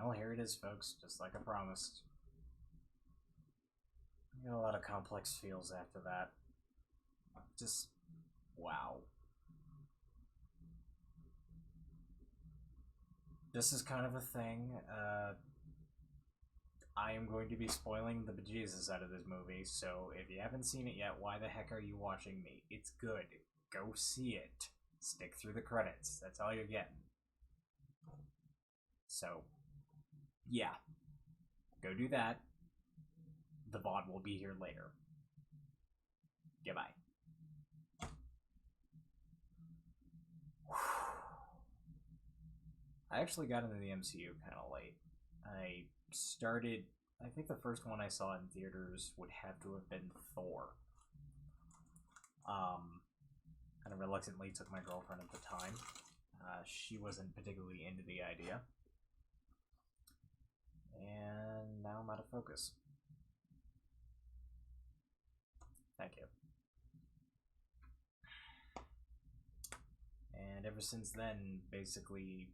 Well, here it is, folks, just like I promised. I got a lot of complex feels after that. Just, wow. This is kind of a thing. I am going to be spoiling the bejesus out of this movie, so if you haven't seen it yet, why the heck are you watching me? It's good. Go see it. Stick through the credits. That's all you're getting. So, yeah. Go do that. The VOD will be here later. Goodbye. I actually got into the MCU kind of late. I started. I think the first one I saw in theaters would have to have been Thor. Kind of reluctantly took my girlfriend at the time. She wasn't particularly into the idea. And now I'm out of focus. Thank you. And ever since then, basically,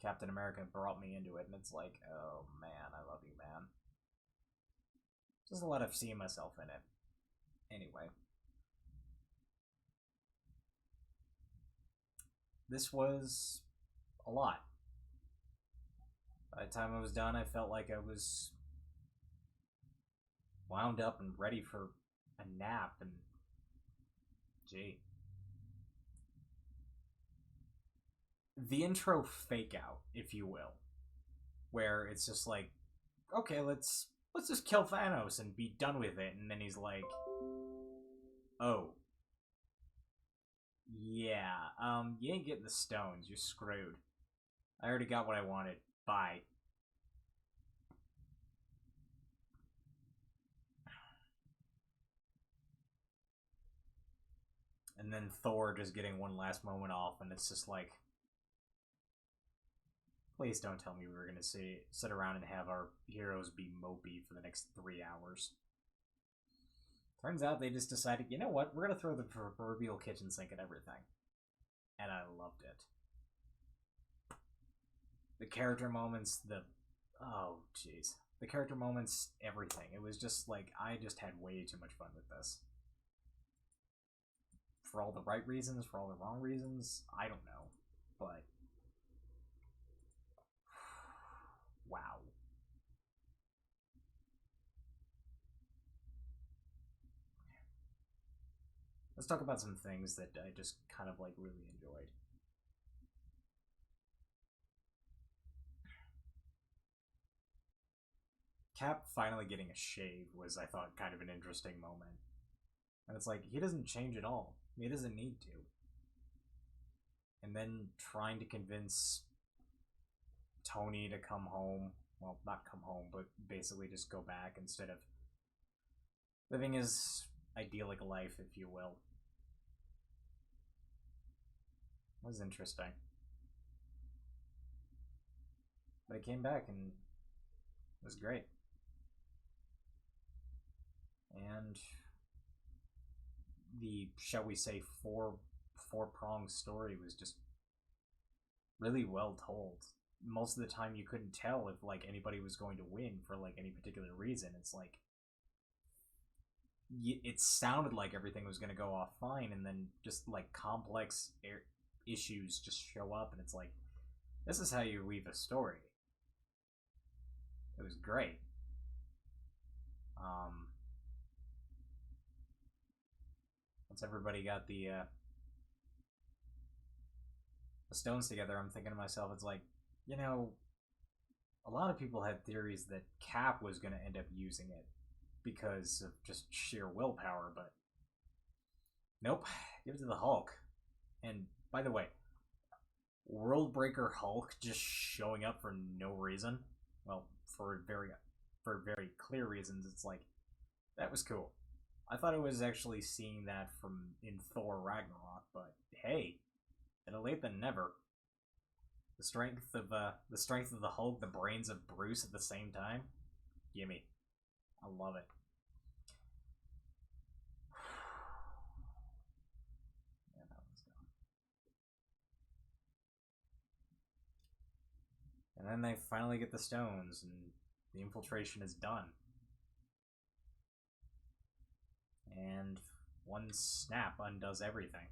Captain America brought me into it, and it's like, oh man, I love you, man. Just a lot of seeing myself in it. Anyway. This was a lot. By the time I was done, I felt like I was wound up and ready for a nap, and gee. The intro fake out, if you will, where it's just like, okay, let's just kill Thanos and be done with it, and then he's like, oh, yeah, you ain't getting the stones, you're screwed. I already got what I wanted. Bye. And then Thor just getting one last moment off, and it's just like, please don't tell me we're gonna sit around and have our heroes be mopey for the next 3 hours. Turns out they just decided, you know what, we're gonna throw the proverbial kitchen sink at everything. And I loved it. The character moments, oh jeez. The character moments, everything. It was just like, I just had way too much fun with this. For all the right reasons, for all the wrong reasons, I don't know. But wow. Let's talk about some things that I just kind of like really enjoyed. Cap finally getting a shave was, I thought, kind of an interesting moment. And it's like, he doesn't change at all. He doesn't need to. And then trying to convince Tony to come home. Well, not come home, but basically just go back instead of living his idyllic life, if you will. It was interesting. But he came back and it was great. And the, shall we say, four-pronged story was just really well told. Most of the time you couldn't tell if like anybody was going to win for like any particular reason. It's like it sounded like everything was going to go off fine, and then just like complex issues just show up, and it's like, this is how you weave a story. It was great. Once everybody got the stones together, I'm thinking to myself, it's like, you know, a lot of people had theories that Cap was going to end up using it because of just sheer willpower, but nope, give it to the Hulk. And by the way, Worldbreaker Hulk just showing up for no reason, well, for very clear reasons, it's like, that was cool. I thought I was actually seeing that from in Thor Ragnarok, but hey, better late than never. The strength of the Hulk, the brains of Bruce at the same time. Gimme. I love it. Yeah, that one's gone. And then they finally get the stones, and the infiltration is done. And one snap undoes everything.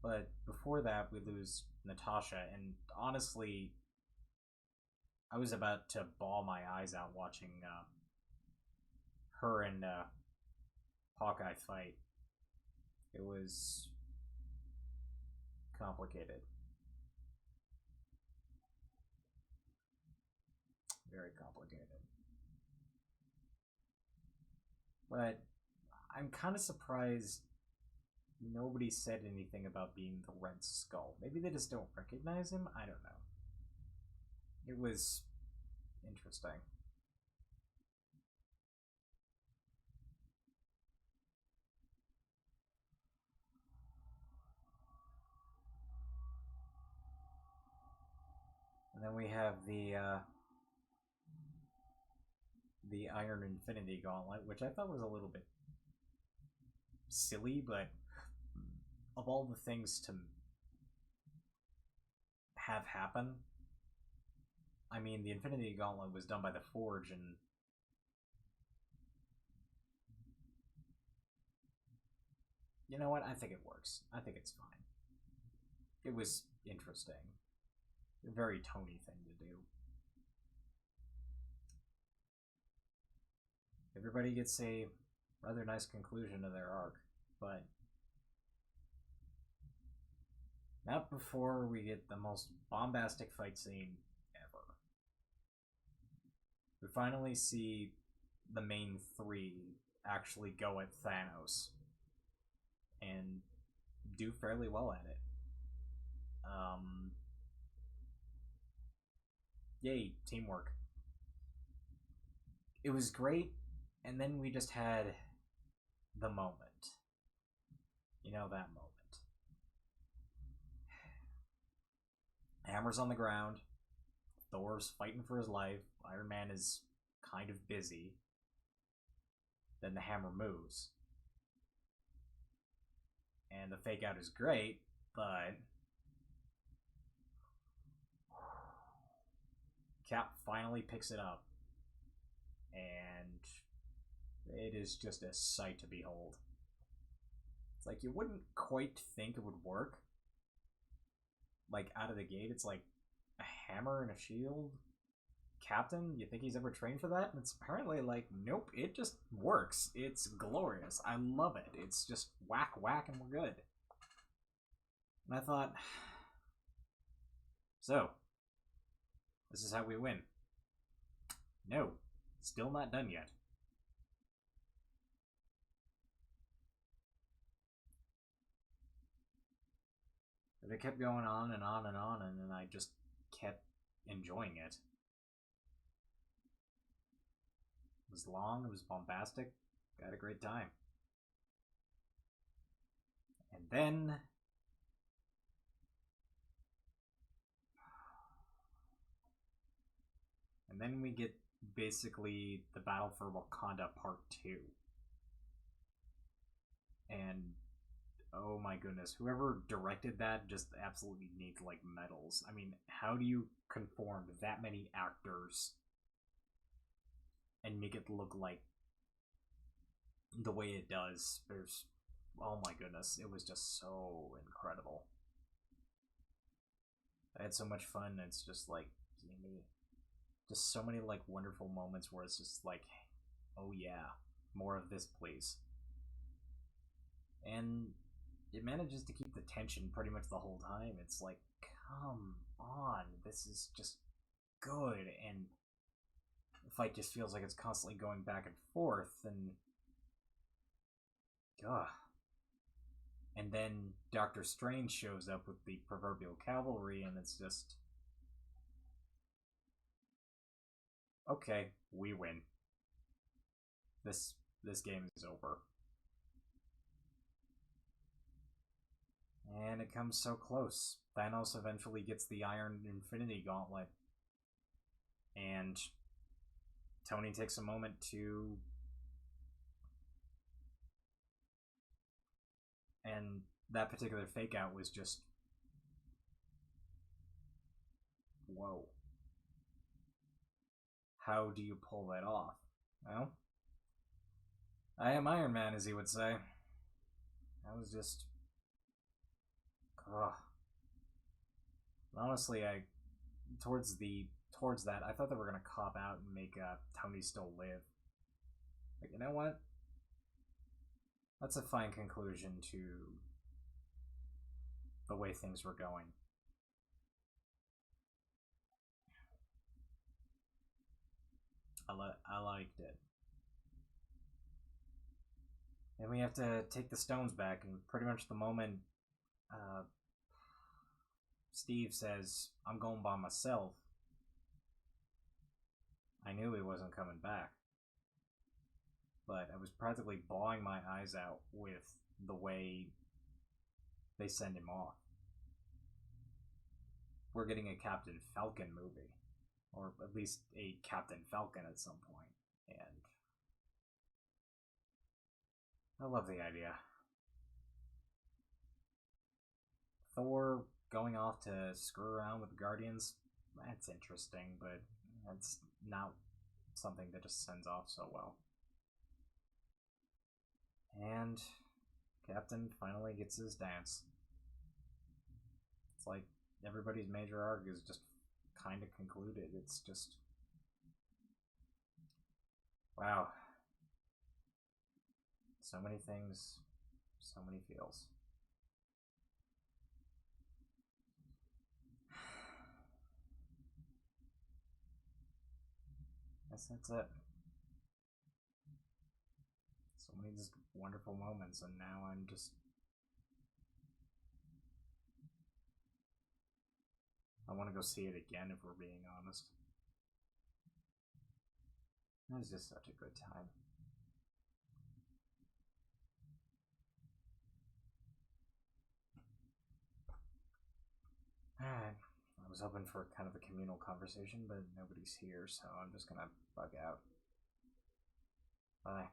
But before that, we lose Natasha, and honestly, I was about to bawl my eyes out watching her and Hawkeye fight. It was complicated. Very complicated. But I'm kind of surprised nobody said anything about being the Red Skull. Maybe they just don't recognize him? I don't know. It was interesting. And then we have the Iron Infinity Gauntlet, which I thought was a little bit silly, but of all the things to have happen, I mean, the Infinity Gauntlet was done by the Forge, and you know what? I think it works. I think it's fine. It was interesting. A very Tony thing to do. Everybody gets a rather nice conclusion to their arc, but not before we get the most bombastic fight scene ever. We finally see the main three actually go at Thanos and do fairly well at it. Yay, teamwork. It was great, and then we just had the moment. You know, that moment. Hammer's on the ground. Thor's fighting for his life. Iron Man is kind of busy. Then the hammer moves. And the fake out is great, but Cap finally picks it up. And it is just a sight to behold. It's like you wouldn't quite think it would work. Like out of the gate, it's like a hammer and a shield. Captain, you think he's ever trained for that? And it's apparently like, nope, it just works. It's glorious. I love it. It's just whack, whack, and we're good. And I thought, so, this is how we win. No, still not done yet. But it kept going on and on and on, and then I just kept enjoying it. It was long, it was bombastic, I had a great time. And then we get basically the Battle for Wakanda Part 2. And oh my goodness, whoever directed that just absolutely needs like medals. I mean, how do you conform that many actors and make it look like the way it does? There's, oh my goodness, it was just so incredible. I had so much fun. It's just like, just so many like wonderful moments where it's just like, oh yeah, more of this please. And it manages to keep the tension pretty much the whole time. It's like, come on, this is just good. And the fight just feels like it's constantly going back and forth, and and then Doctor Strange shows up with the proverbial cavalry, and it's just, okay, we win. This game is over. And it comes so close. Thanos eventually gets the Iron Infinity Gauntlet. And Tony takes a moment to... And that particular fake out was just how do you pull that off? Well, I am Iron Man, as he would say. I was just... Ugh. Honestly, towards that, I thought they were gonna cop out and make Tony still live. But you know what? That's a fine conclusion to the way things were going. I liked it. And we have to take the stones back, and pretty much the moment Steve says, "I'm going by myself," I knew he wasn't coming back. But I was practically bawling my eyes out with the way they send him off. We're getting a Captain Falcon movie. Or at least a Captain Falcon at some point. And I love the idea. Thor going off to screw around with the Guardians, that's interesting, but that's not something that just sends off so well. And Captain finally gets his dance. It's like everybody's major arc is just kind of concluded. It's just... wow. So many things, so many feels. Guess that's it. So many just wonderful moments, and now I'm just... I want to go see it again, if we're being honest. It was just such a good time. Alright. I was hoping for kind of a communal conversation, but nobody's here, so I'm just gonna bug out. Bye.